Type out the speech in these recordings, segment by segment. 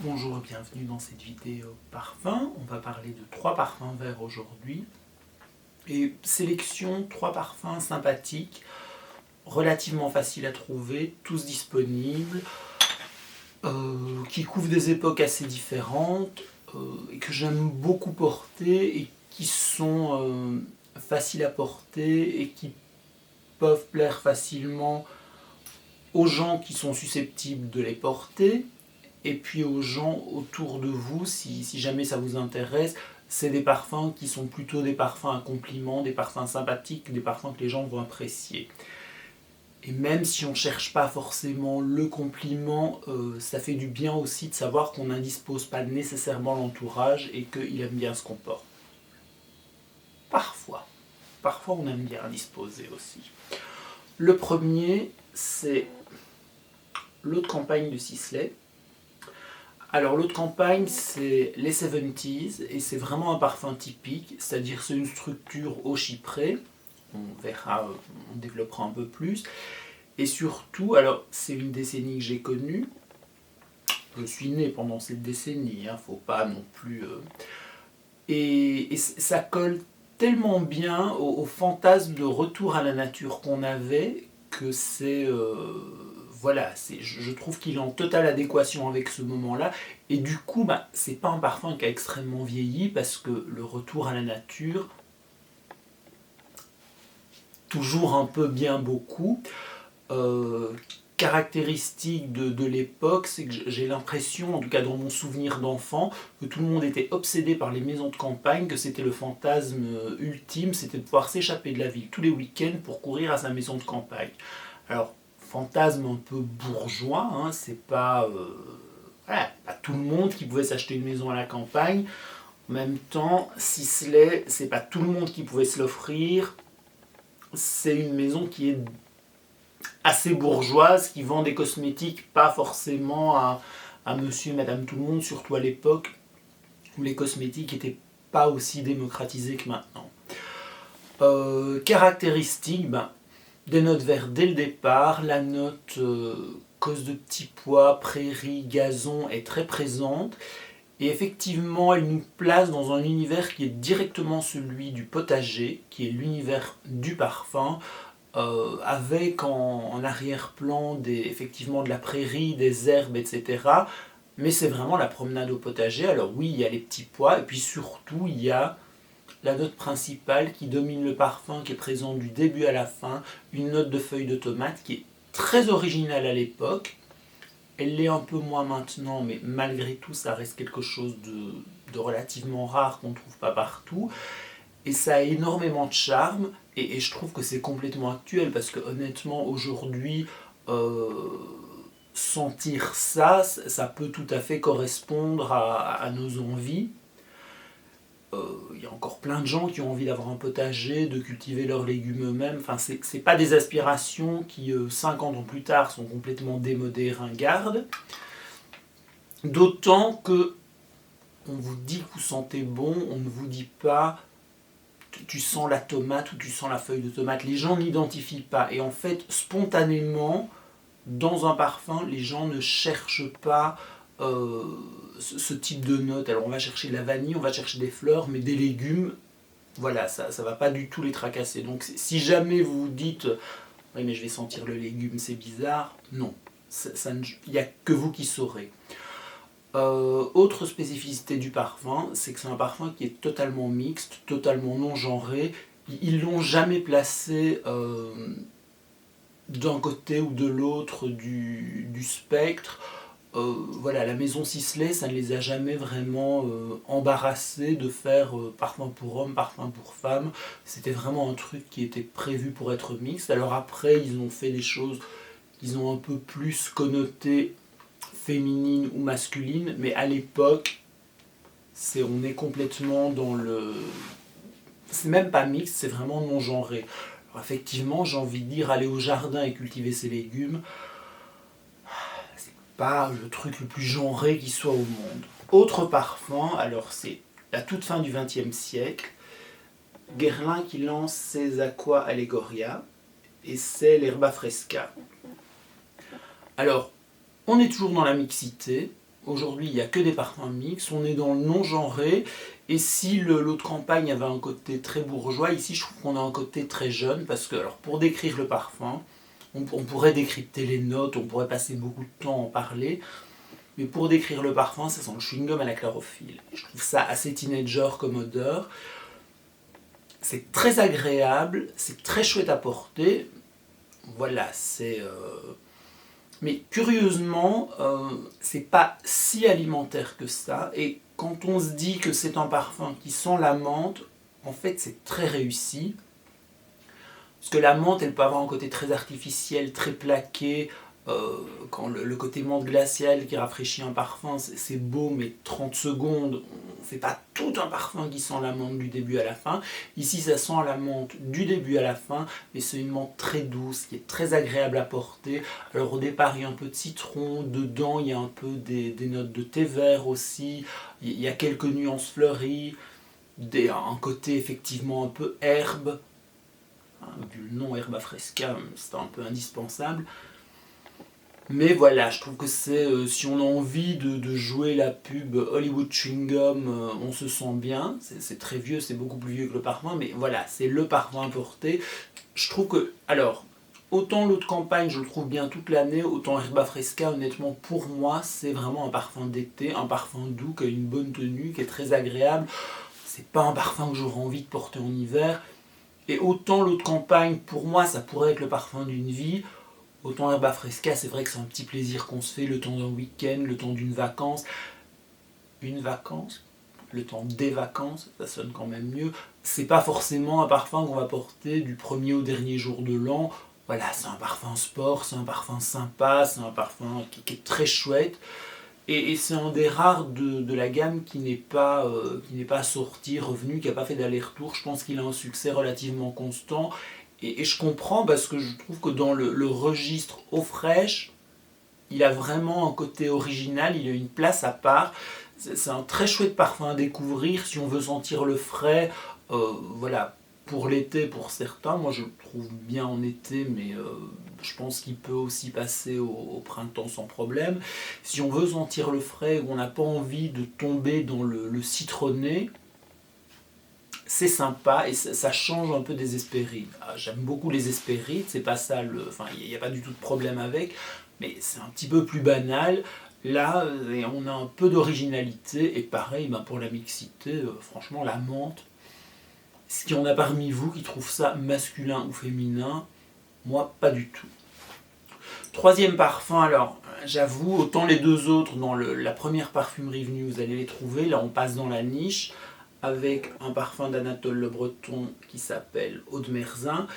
Bonjour et bienvenue dans cette vidéo parfum. On va parler de 3 parfums verts aujourd'hui. Et sélection 3 parfums sympathiques, relativement faciles à trouver, tous disponibles, qui couvrent des époques assez différentes, et que j'aime beaucoup porter et qui sont faciles à porter et qui peuvent plaire facilement aux gens qui sont susceptibles de les porter. Et puis aux gens autour de vous, si jamais ça vous intéresse, c'est des parfums qui sont plutôt des parfums à compliment, des parfums sympathiques, des parfums que les gens vont apprécier. Et même si on ne cherche pas forcément le compliment, ça fait du bien aussi de savoir qu'on n'indispose pas nécessairement l'entourage et qu'il aime bien ce qu'on porte. Parfois on aime bien indisposer aussi. Le premier, c'est l'eau de campagne de Sisley. Alors l'eau de campagne, c'est les 70s et c'est vraiment un parfum typique, c'est-à-dire c'est une structure au chypré, on verra, on développera un peu plus, et surtout, alors c'est une décennie que j'ai connue, je suis né pendant cette décennie, faut pas non plus... Et ça colle tellement bien au fantasme de retour à la nature qu'on avait que c'est... voilà, je trouve qu'il est en totale adéquation avec ce moment-là. Et du coup, c'est pas un parfum qui a extrêmement vieilli parce que le retour à la nature, toujours un peu bien beaucoup, caractéristique de l'époque, c'est que j'ai l'impression, en tout cas dans mon souvenir d'enfant, que tout le monde était obsédé par les maisons de campagne, que c'était le fantasme ultime, c'était de pouvoir s'échapper de la ville tous les week-ends pour courir à sa maison de campagne. Alors, fantasme un peu bourgeois, c'est pas, pas tout le monde qui pouvait s'acheter une maison à la campagne. En même temps, Sisley, c'est pas tout le monde qui pouvait se l'offrir. C'est une maison qui est assez bourgeoise, qui vend des cosmétiques pas forcément à monsieur et madame tout le monde, surtout à l'époque où les cosmétiques n'étaient pas aussi démocratisés que maintenant. Caractéristiques, des notes vertes dès le départ, la note cause de petits pois, prairie, gazon est très présente. Et effectivement, elle nous place dans un univers qui est directement celui du potager, qui est l'univers du parfum, avec en arrière-plan effectivement de la prairie, des herbes, etc. Mais c'est vraiment la promenade au potager. Alors oui, il y a les petits pois, et puis surtout, il y a la note principale qui domine le parfum, qui est présente du début à la fin, une note de feuilles de tomate qui est très originale à l'époque. Elle l'est un peu moins maintenant, mais malgré tout, ça reste quelque chose de relativement rare qu'on ne trouve pas partout. Et ça a énormément de charme, et je trouve que c'est complètement actuel, parce que honnêtement, aujourd'hui, sentir ça, ça peut tout à fait correspondre à nos envies. Il y a encore plein de gens qui ont envie d'avoir un potager, de cultiver leurs légumes eux-mêmes. Enfin, c'est pas des aspirations qui, 50 ans plus tard, sont complètement démodées, ringardes. D'autant que on vous dit que vous sentez bon, on ne vous dit pas tu sens la tomate ou tu sens la feuille de tomate. Les gens n'identifient pas. Et en fait, spontanément, dans un parfum, les gens ne cherchent pas ce type de notes. Alors on va chercher la vanille, on va chercher des fleurs, mais des légumes, voilà, ça ne va pas du tout les tracasser. Donc si jamais vous vous dites « oui mais je vais sentir le légume, c'est bizarre », non, il n'y a que vous qui saurez. Autre spécificité du parfum, c'est que c'est un parfum qui est totalement mixte, totalement non genré. Ils l'ont jamais placé d'un côté ou de l'autre du spectre. Voilà, la maison Sisley, ça ne les a jamais vraiment embarrassés de faire parfum pour hommes, parfum pour femmes. C'était vraiment un truc qui était prévu pour être mixte. Alors après, ils ont fait des choses qu'ils ont un peu plus connotées féminine ou masculine, mais à l'époque, on est complètement dans le... C'est même pas mixte, c'est vraiment non-genré. Alors effectivement, j'ai envie de dire, aller au jardin et cultiver ses légumes, c'est pas le truc le plus genré qui soit au monde. Autre parfum, alors c'est la toute fin du XXe siècle, Guerlain qui lance ses Aqua Allegoria, et c'est l'Herba Fresca. Alors, on est toujours dans la mixité, Aujourd'hui, il n'y a que des parfums mixtes, on est dans le non-genré, et si l'autre campagne avait un côté très bourgeois, ici je trouve qu'on a un côté très jeune, parce que alors, pour décrire le parfum, on pourrait décrypter les notes, on pourrait passer beaucoup de temps à en parler, mais pour décrire le parfum, ça sent le chewing-gum à la chlorophylle. Et je trouve ça assez teenager comme odeur. C'est très agréable, c'est très chouette à porter. Voilà, c'est... Mais curieusement, c'est pas si alimentaire que ça. Et quand on se dit que c'est un parfum qui sent la menthe, en fait c'est très réussi. Parce que la menthe, elle peut avoir un côté très artificiel, très plaqué. Quand le côté menthe glaciale qui rafraîchit un parfum, c'est beau, mais 30 secondes, on ne fait pas tout un parfum qui sent la menthe du début à la fin. Ici, ça sent la menthe du début à la fin, mais c'est une menthe très douce, qui est très agréable à porter. Alors au départ, il y a un peu de citron, dedans, il y a un peu des notes de thé vert aussi, il y a quelques nuances fleuries, un côté effectivement un peu herbe. Vu le nom Herba Fresca, c'est un peu indispensable. Mais voilà, je trouve que c'est, si on a envie de jouer la pub Hollywood Chewing Gum, on se sent bien. C'est très vieux, c'est beaucoup plus vieux que le parfum, mais voilà, c'est le parfum porté. Je trouve que, alors, autant l'autre campagne, je le trouve bien toute l'année, autant Herba Fresca, honnêtement, pour moi, c'est vraiment un parfum d'été, un parfum doux, qui a une bonne tenue, qui est très agréable. C'est pas un parfum que j'aurais envie de porter en hiver. Et autant l'autre campagne, pour moi, ça pourrait être le parfum d'une vie, autant Herba Fresca, c'est vrai que c'est un petit plaisir qu'on se fait le temps d'un week-end, le temps d'une vacance. Une vacance, le temps des vacances, ça sonne quand même mieux. C'est pas forcément un parfum qu'on va porter du premier au dernier jour de l'an. Voilà, c'est un parfum sport, c'est un parfum sympa, c'est un parfum qui est très chouette. Et c'est un des rares de la gamme qui n'est pas sorti, revenu, qui n'a pas fait d'aller-retour. Je pense qu'il a un succès relativement constant. Et je comprends parce que je trouve que dans le registre eau fraîche, il a vraiment un côté original, il a une place à part. C'est un très chouette parfum à découvrir si on veut sentir le frais. Voilà, pour l'été pour certains, moi je le trouve bien en été, mais je pense qu'il peut aussi passer au printemps sans problème. Si on veut sentir le frais, ou on n'a pas envie de tomber dans le citronné, c'est sympa et ça change un peu des Hesperides. J'aime beaucoup les Hesperides, c'est pas ça, enfin il n'y a pas du tout de problème avec, mais c'est un petit peu plus banal. Là, on a un peu d'originalité et pareil, pour la mixité, franchement la menthe. Est-ce qu'il y en a parmi vous qui trouvent ça masculin ou féminin? Moi, pas du tout. Troisième parfum, alors j'avoue, autant les deux autres, dans la première parfumerie venue, vous allez les trouver. Là, on passe dans la niche avec un parfum d'Anatole Le Breton qui s'appelle Eau de Merzin.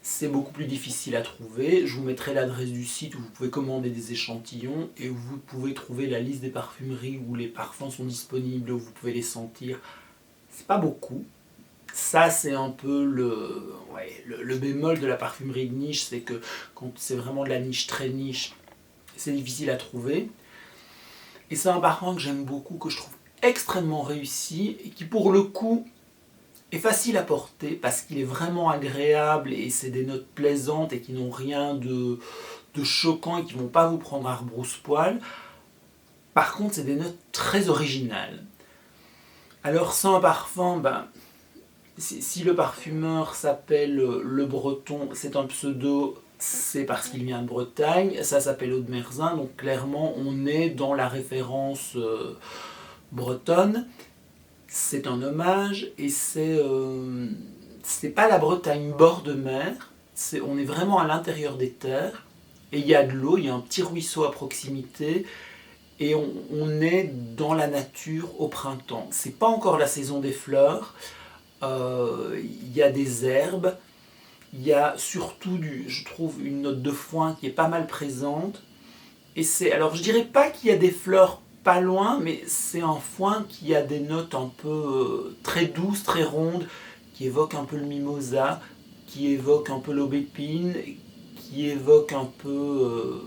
C'est beaucoup plus difficile à trouver. Je vous mettrai l'adresse du site où vous pouvez commander des échantillons et où vous pouvez trouver la liste des parfumeries où les parfums sont disponibles, où vous pouvez les sentir. C'est pas beaucoup. Ça, c'est un peu le bémol de la parfumerie de niche, c'est que quand c'est vraiment de la niche très niche, c'est difficile à trouver. Et c'est un parfum que j'aime beaucoup, que je trouve extrêmement réussi et qui pour le coup est facile à porter parce qu'il est vraiment agréable et c'est des notes plaisantes et qui n'ont rien de choquant et qui ne vont pas vous prendre à rebrousse-poil. Par contre, c'est des notes très originales. Alors, c'est un parfum, si le parfumeur s'appelle Le Breton, c'est un pseudo, c'est parce qu'il vient de Bretagne, ça s'appelle Eau de Merzin, donc clairement on est dans la référence bretonne. C'est un hommage et c'est pas la Bretagne bord de mer, on est vraiment à l'intérieur des terres et il y a de l'eau, il y a un petit ruisseau à proximité et on est dans la nature au printemps. C'est pas encore la saison des fleurs. Il y a des herbes, il y a surtout je trouve une note de foin qui est pas mal présente. Et alors je dirais pas qu'il y a des fleurs pas loin, mais c'est un foin qui a des notes un peu très douces, très rondes, qui évoquent un peu le mimosa, qui évoquent un peu l'aubépine, qui évoquent un peu,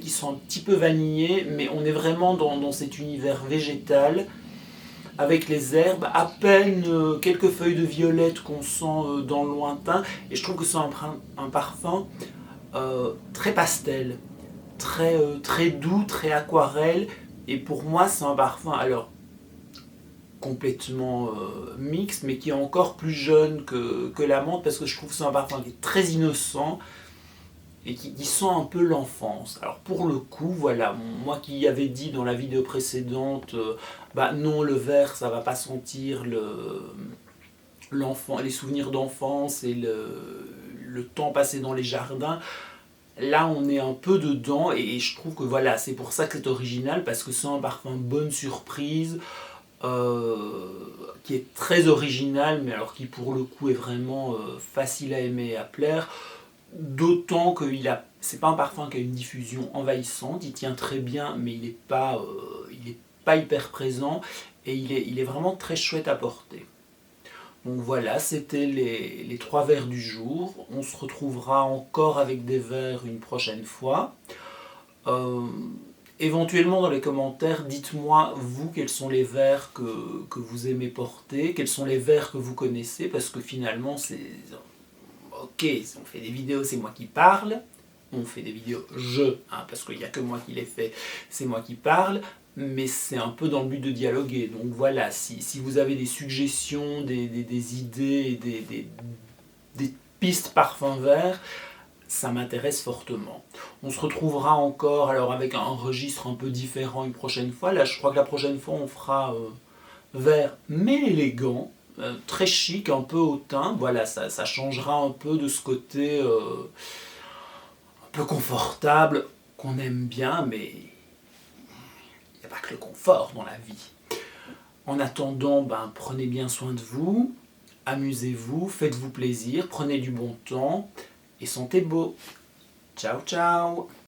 qui sont un petit peu vanillés, mais on est vraiment dans cet univers végétal. Avec les herbes, à peine quelques feuilles de violette qu'on sent dans le lointain. Et je trouve que c'est un parfum très pastel, très doux, très aquarelle, Et pour moi, c'est un parfum, alors complètement mixte, mais qui est encore plus jeune que la menthe, parce que je trouve que c'est un parfum qui est très innocent et qui sent un peu l'enfance. Alors pour le coup, voilà, moi qui avais dit dans la vidéo précédente, bah non, le vert, ça va pas sentir l'enfant, les souvenirs d'enfance et le temps passé dans les jardins. Là, on est un peu dedans et je trouve que voilà, c'est pour ça que c'est original, parce que c'est un parfum bonne surprise, qui est très original, mais alors qui pour le coup est vraiment facile à aimer et à plaire. D'autant que c'est pas un parfum qui a une diffusion envahissante, il tient très bien, mais il est pas hyper présent et il est vraiment très chouette à porter. Donc voilà, c'était les trois verres du jour. On se retrouvera encore avec des verres une prochaine fois. Euh, Éventuellement dans les commentaires, dites-moi vous quels sont les verres que vous aimez porter, quels sont les verres que vous connaissez, parce que finalement c'est... Ok, on fait des vidéos, c'est moi qui parle. On fait des vidéos parce qu'il n'y a que moi qui les fais, c'est moi qui parle. Mais c'est un peu dans le but de dialoguer. Donc voilà, si vous avez des suggestions, des idées, des pistes parfums verts, ça m'intéresse fortement. On se retrouvera encore alors avec un registre un peu différent une prochaine fois. Là, je crois que la prochaine fois, on fera vert mais élégant, très chic, un peu hautain. Voilà, ça changera un peu de ce côté un peu confortable qu'on aime bien, mais il n'y a pas que le confort dans la vie. En attendant, prenez bien soin de vous, amusez-vous, faites-vous plaisir, prenez du bon temps et sentez beau. Ciao ciao!